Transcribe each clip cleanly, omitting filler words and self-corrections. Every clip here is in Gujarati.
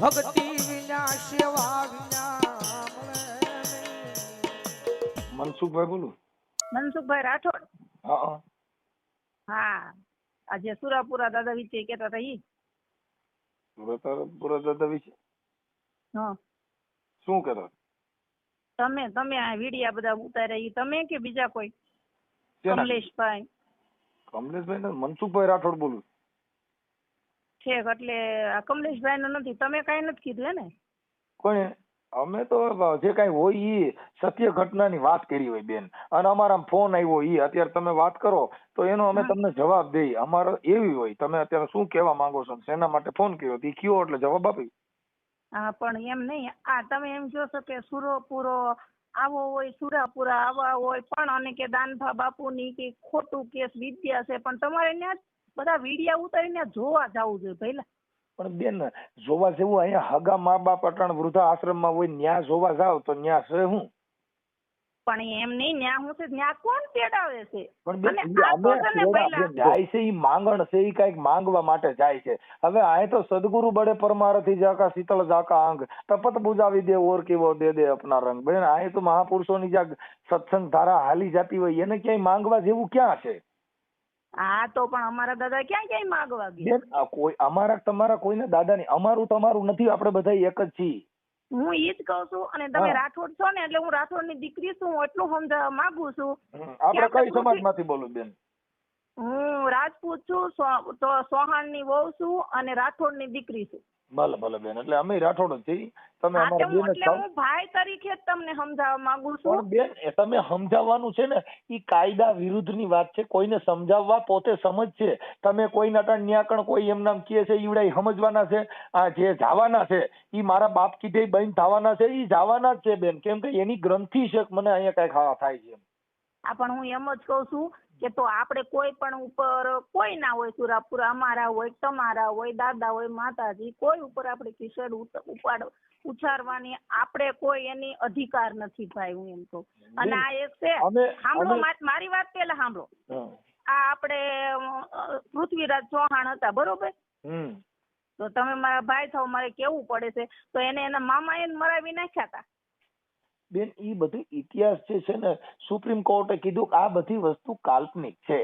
ભક્તિ વિના સેવા વિના મળે નહીં. મનસુખભાઈ બોલું. મનસુખભાઈ રાઠોડ. હા હા, આજે સુરાપુરા દાદા વિશે કેતા હતા ઈ. પૂરા દાદા વિશે હા, શું કહેતા? તમે આ વિડિયા બધા ઉતાર્યા ઈ તમે કે બીજા કોઈ? શેના? કમલેશભાઈ. કમલેશભાઈ ને મનસુખભાઈ રાઠોડ બોલું. ઠેક, એટલે આ કમલેશભાઈ નું નથી, તમે કઈ નથી કીધું હે ને? કોને? અમે તો જે કઈ હોય ઈ સત્ય ઘટનાની વાત કરી હોય બેન, અને અમારા ફોન આવ્યો ઈ અત્યારે તમે વાત કરો તો એનો અમે તમને જવાબ દઈ. અમારો એવી હોય, તમે અત્યારે શું કહેવા માંગો છો, શેના માટે ફોન કર્યો ઈ કયો એટલે જવાબ આપી. હા, પણ એમ નહીં, આ તમે એમ કહો છો કે સુરોપુરો આવો હોય, સુરાપુરા આવા હોય, પણ અને કે દાનભા બાપુની કે ખોટું કેસ વિદ્યા છે, પણ તમારે ત્યાં બધા વિડિયા ઉતારીને જોવા જવું જોઈએ પહેલા. પણ બેન જોવા જેવું અહીંયા હગા મા બાપ અટાણ વૃદ્ધા આશ્રમમાં હોય, ન્યા જોવા જાવ તો ન્યા છે હું? પણ એમ નહીં, ન્યા હું છે, ન્યા કોણ તેડાવે છે? પણ બેન અને આ તો છે ને પહેલા જાય છે ઈ માંગણ છે, ઈ કઈક માંગવા માટે જાય છે. હવે આ તો સદગુરુ બડે પરમારથી જાકા શીતળ જાકા અંગ તપત બુજાવી દે ઓર કેવો દે દે અપના રંગ. બેન આ તો મહાપુરુષોની જ્યાં સત્સંગ ધારા હાલી જતી હોય એને ક્યાંય માંગવા જેવું ક્યાં છે? હા, તો પણ અમારા દાદા ક્યાં ક્યાંય માગવા ગયા? બેન કોઈ અમારા તમારા કોઈના દાદા નહીં, અમારું તમારું નથી, આપણે બધા એક જ છીએ. હું ઈ જ કહું છું, અને તમે રાઠોડ છો ને એટલે હું રાઠોડ ની દીકરી છું, હું એટલું સમજાવવા માંગુ છું. આપણે કઈ સમાજમાંથી બોલું બેન? હું રાજપૂત છું, તો સોહાણ ની વહુ છું અને રાઠોડ ની દીકરી છું. ભલે ભલે બેન, એટલે અમે રાઠોડ જ છીએ. તમે અમારા બેન જ એટલે છો. હું ભાઈ તરીકે જ તમને સમજાવવા માંગુ છું. પણ બેન તમે સમજાવવાનું છે ને, ઈ કાયદા વિરુદ્ધની વાત છે. કોઈને સમજાવવા પોતે સમજ છે. તમે કોઈના ટાણ ન્યાકણ કોઈ એમ નામ કહે છે ઈવડા સમજવાના છે. આ જે જવાના છે ઈ મારા બાપ કીધે બંધ થવાના છે, ઈ જવાના જ છે બેન. કેમ કે એની ગ્રંથિ છે મને અહીંયા કઈ ખાવા થાય છે. આ પણ હું એમ જ કઉ છું કે તો આપણે કોઈ પણ ઉપર કોઈ ના હોય, સુરાપુરા અમારા હોય, તમારા હોય, દાદા હોય, માતાજી, કોઈ ઉપર આપણે કિશોર ઉછારવાની આપણે કોઈ એની અધિકાર નથી ભાઈ, હું એમ કહું. અને આ એક છે, સાંભળો મારી વાત પેલા સાંભળો. આ આપણે પૃથ્વીરાજ ચૌહાણ હતા, બરોબર? તો તમે મારા ભાઈ થાવ, મારે કેવું પડે છે, તો એને એના મામા એને મરાવી નાખ્યા હતા. બેન ઈ બધું ઇતિહાસ છે ને, સુપ્રીમ કોર્ટે કીધું કે આ બધી વસ્તુ કાલ્પનિક છે.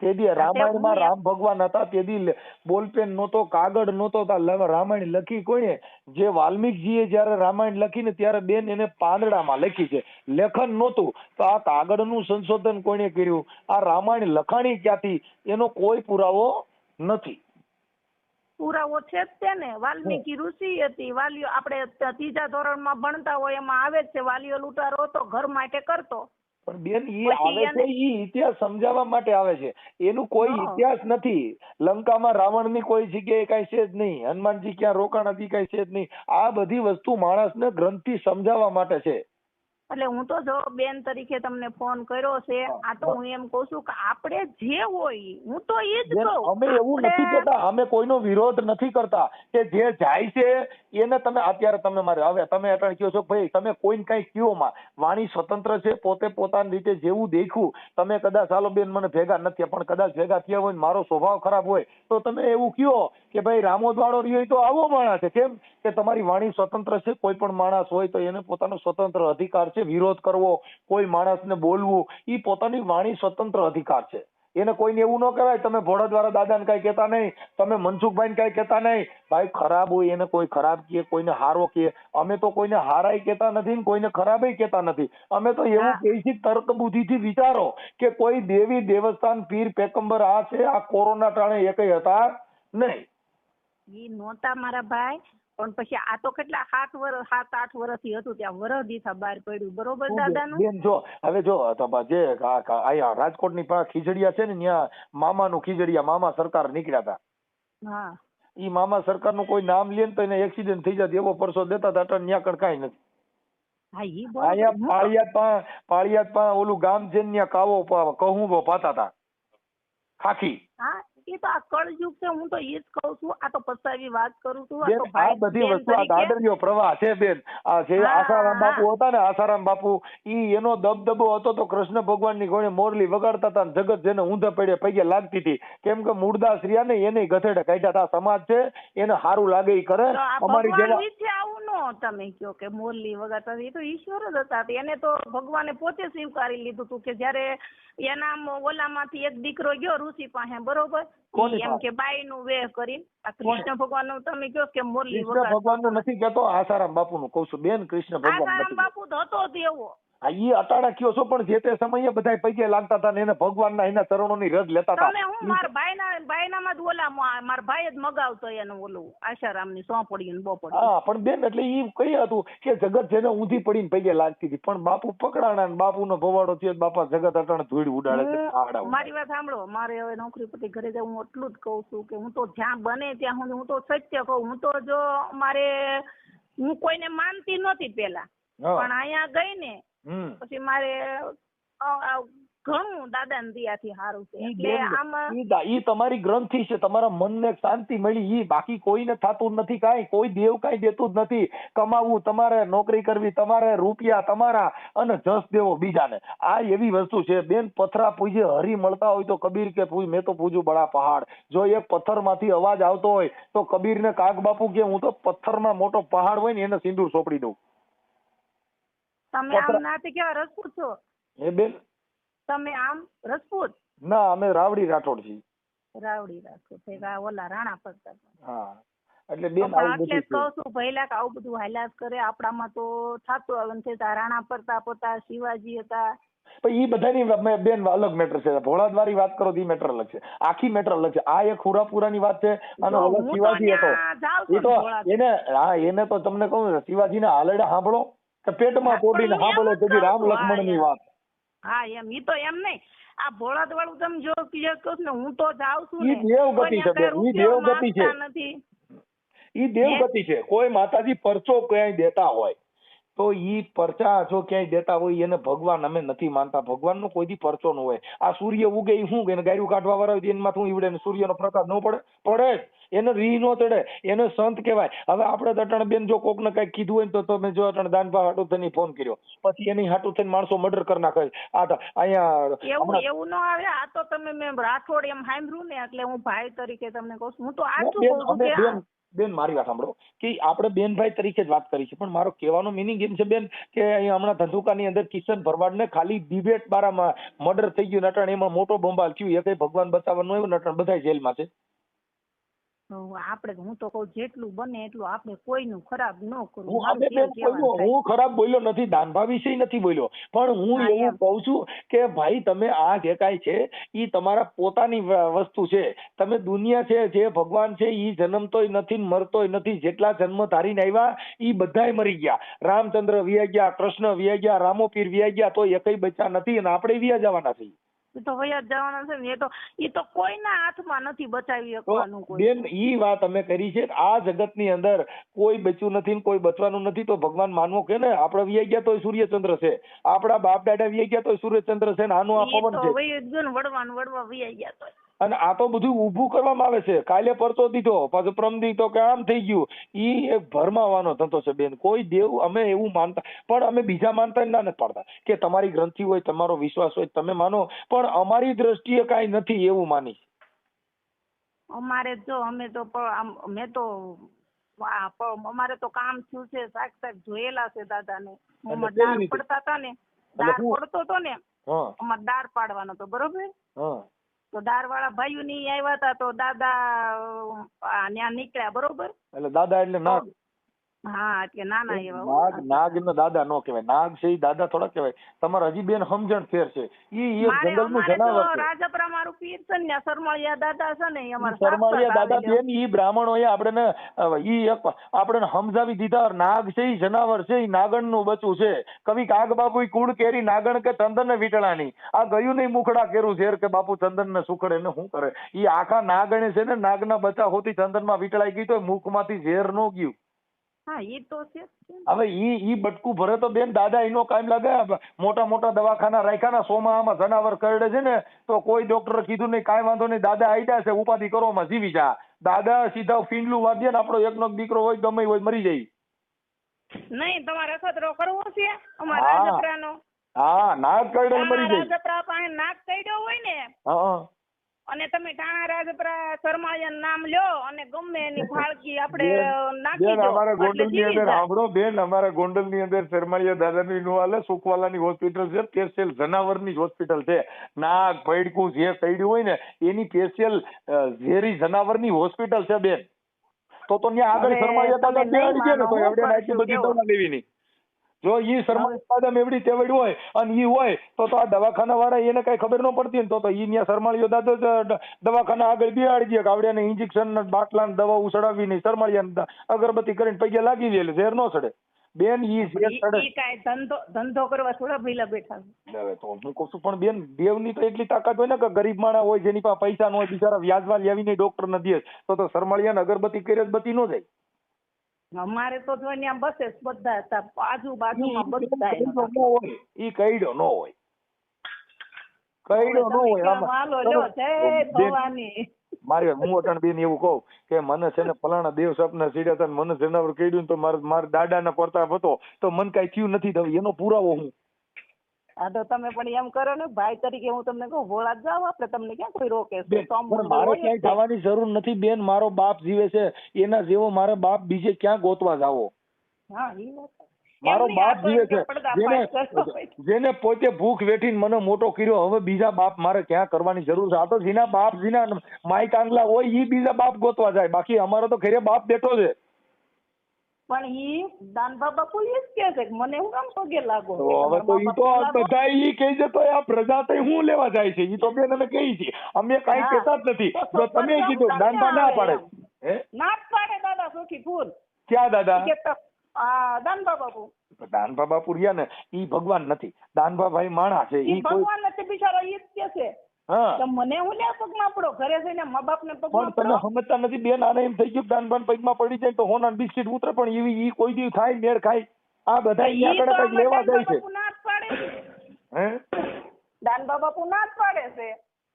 તેદી રામાયણમાં રામ ભગવાન હતા, તેદી બોલપેન નહોતો, કાગળ નહોતો, રામાયણ લખી કોઈને? જે વાલ્મીકજીએ જયારે રામાયણ લખીને ત્યારે બેન એને પાંદડામાં લખી છે, લેખન નહોતું. તો આ કાગળનું સંશોધન કોઈને કર્યું? આ રામાયણ લખાણી ક્યાંથી? એનો કોઈ પુરાવો નથી. પુરાવો છે જ તે ને, વાલ્મીકી ઋષિ હતી. વાલીઓ આપણે ત્રીજા ધોરણમાં ભણતા હોય એમાં આવે જ છે, વાલીઓ લૂંટારો હતો, ઘર માટે કરતો. પણ બેન ઈ આવે છે, ઈ ઇતિહાસ સમજાવવા માટે આવે છે. એનું કોઈ ઇતિહાસ નથી. લંકામાં રાવણની કોઈ જગ્યાએ કઈ છે જ નહીં, હનુમાનજી ક્યાં રોકાણ હતી કઈ છે જ નહીં. આ બધી વસ્તુ માણસને ગ્રંથથી સમજાવવા માટે છે. એટલે હું તો જો બેન તરીકે તમને ફોન કર્યો છે. આ તો હું એમ કઉ છું કે આપણે જે હોય, હું તો એ જ કહું. અમે એવું નથી કહેતા, અમે કોઈનો વિરોધ નથી કરતા. કે જે જાય છે એને તમે અત્યારે તમે મારે હવે તમે અટાણ કહો છો ભાઈ તમે કોઈને કઈ કયો માં, વાણી સ્વતંત્ર છે, પોતે પોતાની રીતે જેવું દેખ્યું. તમે કદાચ ચાલો બેન મને ભેગા નથી, પણ કદાચ ભેગા થયા હોય, મારો સ્વભાવ ખરાબ હોય તો તમે એવું કયો કે ભાઈ રામોદ વાળો રહ્યો તો આવો માણસ છે. કેમ કે તમારી વાણી સ્વતંત્ર છે. કોઈ પણ માણસ હોય તો એને પોતાનો સ્વતંત્ર અધિકાર છે. વિરોધ કરવો, કોઈ માણસને બોલવું, ઈ પોતાની વાણી સ્વતંત્ર અધિકાર છે. એને કોઈને એવું ન કરાય તમે ભોળા દ્વારા દાદાને કઈ કહેતા નહીં, તમે મનસુખભાઈ ને કઈ કહેતા નહીં. ભાઈ ખરાબ હોય એને કોઈ ખરાબ કહે, કોઈને હારો કહે. અમે તો કોઈને હારાય કહેતા નથી, કોઈને ખરાબય કહેતા નથી. અમે તો એવું કહી છીએ તર્ક બુદ્ધિથી વિચારો કે કોઈ દેવી દેવસ્થાન પીર પેગંબર આ છે, આ કોરોના ટાણે એકય હતા નહીં. ઈ નહોતા મારા ભાઈ, પણ પછી આ તો કેટલા 7-8 વર્ષથી હતું, ત્યાં વરહ દીથા બહાર પડ્યું, બરોબર દાદાનું? બેન જો હવે જો જે આયા રાજકોટની પાસે ખીજડીયા છે ને, ત્યાં મામાનું ખીજડીયા મામા સરકાર નીકળ્યા હતા. હા, ઈ મામા સરકારનું કોઈ નામ લે તો એને એક્સિડન્ટ થઈ જાય એવો પરસો દેતા હતા. અટણ ન્યા કણ કાંઈ નથી. અહીંયા પાળિયાદ પા ઓલું ગામ છે ને, ત્યાં કાવો કહું પાતા હતા. ખાખી. હા એ તો આ કળયુગ છે. હું તો એ જ કહું છું. આ તો પસ્તાવી વાત કરું છું. બેન આ બધી વસ્તુ આ દાદરીયો પ્રવાહ છે બેન. આ જે આસારામ બાપુ હતા ને, આસારામ બાપુ, ઈ એનો દબદબો હતો તો કૃષ્ણ ભગવાનની ઘોડે મોરલી વગાડતા હતા, જગત જેને ઊંધા પડે પગે લાગતી હતી. કેમ કે મૂળદાસ રહ્યા ને એને ગધેડે કાઢ્યા હતા. સમાજ છે એને સારું લાગે ઈ કરે. અમારી જેવા આવું નો તમે કયો કે મોરલી વગાડતા, એ તો ઈશ્વર જ હતા. એને તો ભગવાને પોતે સ્વીકારી લીધું હતું કે જયારે એના ઓલામાંથી એક દીકરો ગયો ઋષિ પાસે, બરોબર, એમ કે બાઈ નું વેહ કરી. આ કૃષ્ણ ભગવાન નું તમે કહો કે મોરલી કૃષ્ણ ભગવાન નું નથી કેતો, આસારામ બાપુ નું કઉ છું બેન. કૃષ્ણ ભગવાન આસારામ બાપુ તો હતો જ એવો. હા ઈ અટાણા કયો છો, પણ જે તે સમયે બધા પૈકે લાગતા હતા ને એને ભગવાનના એના ચરણોની રજ લેતા હતા. તમે હું મારા ભાઈનામાં જ ઓલા મારા ભાઈ જ મગાવતો એનું ઓલું આશારામની સોંપડી ને બોપડી. હા પણ બેન એટલે ઈ કઈ હતું કે જગત જેને ઊંધી પડીને પૈકે લાગતી હતી, પણ બાપુ પકડાણા ને બાપુનો ભવાડો થયો, બાપા જગત અટાણે ધૂળ ઉડાડે છે. મારી વાત સાંભળો, મારે હવે નોકરી પછી ઘરે જાવ, હું એટલું જ કઉ છું કે હું તો જ્યાં બને ત્યાં હું તો સત્ય કહું. હું તો જો મારે હું કોઈને માનતી નહોતી પેલા, પણ અહીંયા ગઈ ને પછી મારે ઘણું દાદાની દયાથી સારું છે. એટલે આમાં ઈ તમારી ગ્રંથિ છે, તમારા મનને શાંતિ મળી, ઈ બાકી કોઈને થતું નથી. કાંઈ કોઈ દેવ કાંઈ દેતું જ નથી. કમાવું તમારે, નોકરી કરવી તમારે, રૂપિયા તમારા, અને જસ દેવો બીજાને. આ એવી વસ્તુ છે બેન. પથરા પૂજે હરી મળતા હોય તો કબીર કે મેં તો પૂજું બડા પહાડ. જો એક પથ્થરમાંથી અવાજ આવતો હોય તો કબીરને કાગ બાપુ કે હું તો પથ્થરમાં મોટો પહાડ હોય ને એને સિંદૂર સોંપડી દઉં. તમે આમ નાતે કેવા રજપૂત છો? એ બેન તમે આમ રજપૂત? ના, અમે રાવડી રાઠોડ છીએ. રાવડી રાઠોડ છે ઓલા રાણા પડતા. હા એટલે બેન એટલે કહું છું ભઈલા કે આવું બધું હાલ્યા કરે આપણામાં તો થતું આવે છે. રાણા પ્રતાપ હતા, શિવાજી હતા. પણ ઈ બધાની બેન અલગ મેટર છે. ભોળાદવારી વાત કરો તો ઈ મેટર અલગ છે, આખી મેટર અલગ છે. આ એક હુરાપુરાની વાત છે અને ઓલો શિવાજી હતો એ તો એને તો તમને કહું શિવાજીના હાલડા સાંભળો કે પેટમાં પોડીને સાંભળો તો રામ લક્ષ્મણની વાત. હા એમ ઈ તો એમ નહીં. આ ભોળાદ વાળું તમે જો ક્લિયર કહો ને, હું તો જાઉં છું ને, દેવગતિ છે બેન, ઈ દેવગતિ છે, ઈ દેવગતિ છે. કોઈ માતાજી પરચો ક્યાંય દેતા હોય તો ઈ પરચા જો ક્યાંય દેતા હોય એને ભગવાન અમે નથી માનતા. ભગવાન નો કોઈ દી પરચો ન હોય. આ સૂર્ય ઉગે ઈ શું કે ગાયરું કાઢવા વાળા હોય એમાં શું ઈવડે સૂર્યનો પ્રકાશ ન પડે? પડે જ. એને રી નો ચડે, એને સંત કહેવાય. હવે આપણે અટાણે બેન જો કોકને કઈક કીધું હોય તો તમે જો અટાણે દાનભા હાટુ થઈને ફોન કર્યો, પછી એની હાટુ થઈને માણસો મર્ડર કરી નાખે. આ અહીંયા એવું ન આવે. આ તો તમે મેં રાઠોડ એમ સાંભળ્યું ને એટલે હું ભાઈ તરીકે તમને કહું છું. હું તો આટલું કહું છું કે બેન મારી વાત સાંભળો કે આપણે બેનભાઈ તરીકે જ વાત કરી છે, પણ મારો કહેવાનો મિનિંગ એમ છે બેન કે અહીંયા હમણાં ધંધુકાની અંદર કિશન ભરવાડ ને ખાલી ડિબેટ બારામાં મર્ડર થઈ ગયું, નટાણ એમાં મોટો બોમ્બાલ થયું, એ કઈ ભગવાન બચાવવાનું આવ્યું, નટાણ બધા જેલમાં છે. આપણે હું તો કહું જેટલું બને એટલું આપણે કોઈનું ખરાબ ન કરવું. હું ખરાબ બોલ્યો નથી, દાનભા વિશે નથી બોલ્યો, પણ હું એવું કહું છું કે ભાઈ તમે આ જે કાંઈ છે એ તમારા પોતાની વસ્તુ છે. તમે દુનિયા છે જે ભગવાન છે એ જન્મતોય નથી મરતોય નથી. જેટલા જન્મ ધારીને આવ્યા એ બધાય મરી ગયા. રામચંદ્ર વિયા ગયા, કૃષ્ણ વિયા ગયા, રામોપીર વિયા ગયા, તો એકઈ બચ્ચા નથી અને આપણે વિયા જવાના છીએ. તો વયા જવાના છે ને. એ તો કોઈના હાથમાં નથી બચાવી શકવાનું. બેન ઈ વાત અમે કરી છે. આ જગતની અંદર કોઈ બચ્યું નથી, કોઈ બચવાનું નથી. તો ભગવાન માનવો કે ને આપણે વિયા ગયા તો સૂર્યચંદ્ર છે, આપણા બાપ દાદા વિયા ગયા તો સૂર્યચંદ્ર છે, આનું આ પવન છે. વડવા વિયા ગયા તો અને આ તો બધું ઊભું કરવામાં આવે છે. કાલે પરચો દીધો, પાછો પ્રમ દીધો કે આમ થઈ ગયું. ઈ એક ભરમાવાનો ધંધો છે બેન. કોઈ દેવ અમે એવું માનતા, પણ અમે બીજા માનતા ના નથી પાડતા કે તમારી ગ્રંથિ હોય, તમારો વિશ્વાસ હોય, તમે માનો, પણ અમારી દ્રષ્ટિએ કાંઈ નથી એવું માની. અમારે જો અમે તો મેં તો અમારે તો કામ થયું છે, સાક્ષાત જોયેલા છે દાદાને. દાળ પડતા હતા ને, દાળ પડતો હતો ને, અમારે દાળ પાડવાનો હતો, બરોબર. તો દાળ વાળા ભાઈઓ ની આવ્યા હતા તો દાદા ત્યાં નીકળ્યા, બરોબર. એટલે દાદા એટલે નાગ? હા એટલે નાના એવા. નાગ એમને દાદા નો કહેવાય, નાગ છે એ દાદા થોડા કહેવાય. તમારે હજી બેન સમજણ ફેર છે. ઈ જંગલનું જનાવર છે. રાજપરા મારું પીર છે ને, સરમાળિયા દાદા છે ને, અમારા સરમાળિયા દાદા બેન ઈ બ્રાહ્મણો એ આપણે સમજાવી દીધા. નાગ છે ઈ જનાવર છે, ઈ નાગણ નું બચ્ચું છે. કવિ કાગ બાપુ કુળ કેરી નાગણ કે ચંદન ને વીટળાની. આ ગયું નહીં મુખડા કેરું ઝેર કે બાપુ ચંદન ને સુખડે ને શું કરે. ઈ આખા નાગણે છે ને નાગના બચ્ચા હોતી ચંદન માં વીટળાઈ ગઈ તો મુખ માંથી ઝેર નો ગયું. હા ઈ તો છે જ તે. હવે ઈ બટકું ભરે તો બેન દાદા એનો કાયમ લાગે. મોટા મોટા દવાખાના રાખ્યા ને સોમાં આમાં જનાવર કરડે છે ને તો કોઈ ડોક્ટરે કીધું નહીં કાંઈ વાંધો નહીં દાદા આઈડા છે ઉપાધિ કરો માં જીવી જા. દાદા સીધા ફીંડલું વાગ્યે ને આપણો એકનો એક દીકરો હોય ગમે હોય મરી જાય. નહીં તમારે અખતરો કરવો છે અમારા હા. રાજપરાનો. હા નાક કરડે મરી જાય. રાજપરા પાસે નાક કઈડ્યો હોય ને હા અને તમે ટાણા રાજપરા શર્માળિયાનું નામ લ્યો અને ગમે એની ફાળકી આપણે નાખી બેન દો અમારા એટલે ગોંડલ ની જીવી અંદર જાય. સાંભળો બેન અમારા ગોંડલ ની અંદર શર્માળિયા દાદાની નું હાલે સુખવાલાની હોસ્પિટલ છે સ્પેશિયલ જનાવરની જ હોસ્પિટલ છે. નાક પૈડકું જે કઈડ્યું હોય ને એની સ્પેશિયલ ઝેરી જનાવરની હોસ્પિટલ છે બેન. તો ત્યાં આગળ હવે શર્માળિયા દાદા તમે નહીં ત્યાં ને તો માનો, એવડે હું આટલી બધી કેવું? દવા લેવી નહીં. જો ઈ શર્માળિયા દાદા એવડી તેવડ હોય અને ઈ હોય તો આ દવાખાના વાળા એને કઈ ખબર ન પડતી ને તો ઈ ત્યાં શર્માળિયો દાદો જ દવાખાના આગળ બિહાડી દે કે આવડે ઇન્જેક્શન બાટલા દવા ઉછળાવી નહીં શર્માળિયા અગરબત્તી કરીને પગે લાગી દે એટલે ઝેર ન ચડે. બેન ઈ ઝેર ચડે. ઈ કાંઈ ધંધો કરવા થોડા ભઈલા બેઠા છે. હવે તો હું કહું છું પણ બેન દેવની તો એટલી તાકાત હોય ને કે ગરીબ માણસ હોય જેની પાસે પૈસા ન હોય બિચારા વ્યાજમાં લાવીને ડોક્ટર ન દે તો શર્માળિયાને અગરબત્તી કરે જ બત્તી ન જાય. અમારે તો જો ત્યાં બસે બધા હતા આજુબાજુમાં બધા ઈ કઈડો ન હોય. કઈડો ન હોય હાલો લ્યો જય ભવાની. મારે હું અટાણ બેન એવું કહું કે મને છે ને ફલાણા દેવ સપના સીડ્યા હતા ને મને જનાવર કઈડ્યું તો મારા દાદાના પ્રતાપ હતો તો મને કઈ થયું નથી થયું એનો પુરાવો હું. હા તો તમે પણ એમ કરો ને ભાઈ તરીકે હું તમને કહું ભોળા જ જાઓ આપણે તમને ક્યાં કોઈ રોકે છે. બેન, પણ મારે ક્યાંય જવાની જરૂર નથી બેન. મારો બાપ જીવે છે એના જેવો મારા બાપ બીજે ક્યાં ગોતવા જાવો. હા ઈ વાત. મારો એમની બાપ આ તો જીવે છે પડદા જેને ફાટ કરતો જેને પોતે ભૂખ વેઠીને મને મોટો કર્યો હવે બીજા બાપ મારે ક્યાં કરવાની જરૂર છે. આ તો જેના બાપ જેના માય કાંગલા હોય ઈ બીજા બાપ ગોતવા જાય બાકી અમારો તો ઘરે બાપ બેઠો છે. પણ ઈ દાનબા બાપુ ઈ જ કહે છે કે મને હું કામ પગે લાગો. તો હવે તો ઈ તો બધા ઈ કહે છે તો આ પ્રજા તો હું લેવા જાય છે ઈ તો બેન અમે કહી છીએ અમે કાંઈ હા. કહેતા જ નથી. તો જો તમે કીધું દાનબા ના પાડે હે ના જ પાડે દાદા સુખી ફૂલ ક્યાં દાદા કે દાનબા બાપુ દાનભા બાપુ રહ્યા ને ઈ ભગવાન નથી. દાનભા ભાઈ માણસ છે ઈ ઈ કોઈ ભગવાન નથી બિચારો ઈ જ કે છે હા કે મને હું લે પગમાં પડો ઘરે જઈને મા બાપ ને પગમાં પણ તમે પડો. સમજતા નથી બેન. આને એમ થઈ ગયું દાનભાન પગમાં પડી જાય તો હોના બિસ્કિટ ઉતરે પણ એવી ઈ કોઈ દી થાય મેળ ખાય. આ બધા ઈ ઈ તો આગળ કઈક લેવા દાનબા જાય છે બાપુ ના જ પાડે છે. હે દાનબા બાપુ ના જ પાડે છે.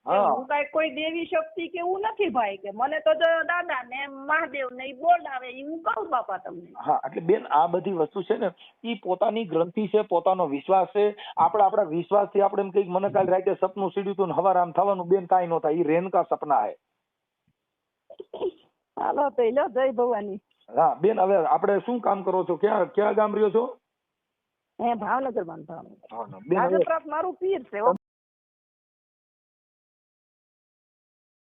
હા. હું કઈ કોઈ દેવી શક્તિ કે એવું નથી ભાઈ કે મને તો જો દાદા ને મહાદેવ ને ઈ બોલાવે ઈ હું કહું બાપા તમને. હા એટલે બેન આ બધી વસ્તુ છે ને ઈ પોતાની ગ્રંથિ છે પોતાનો વિશ્વાસ છે. આપણા વિશ્વાસથી આપણે એમ કઈક મને કાલ રાતે સપનું સીડ્યું હતું ને હવાર આમ થવાનું બેન કાંઈ ન થાય. ઈ રેનકા સપના હે. હાલો તો લ્યો જય ભવાની. હા બેન હવે આપણે શું કામ કરો છો ક્યાં ગામ રહ્યો છો? હે ભાવનગર માં ભાવનગર. હા બેન હવે રાજપરાત મારું પીર છે હો.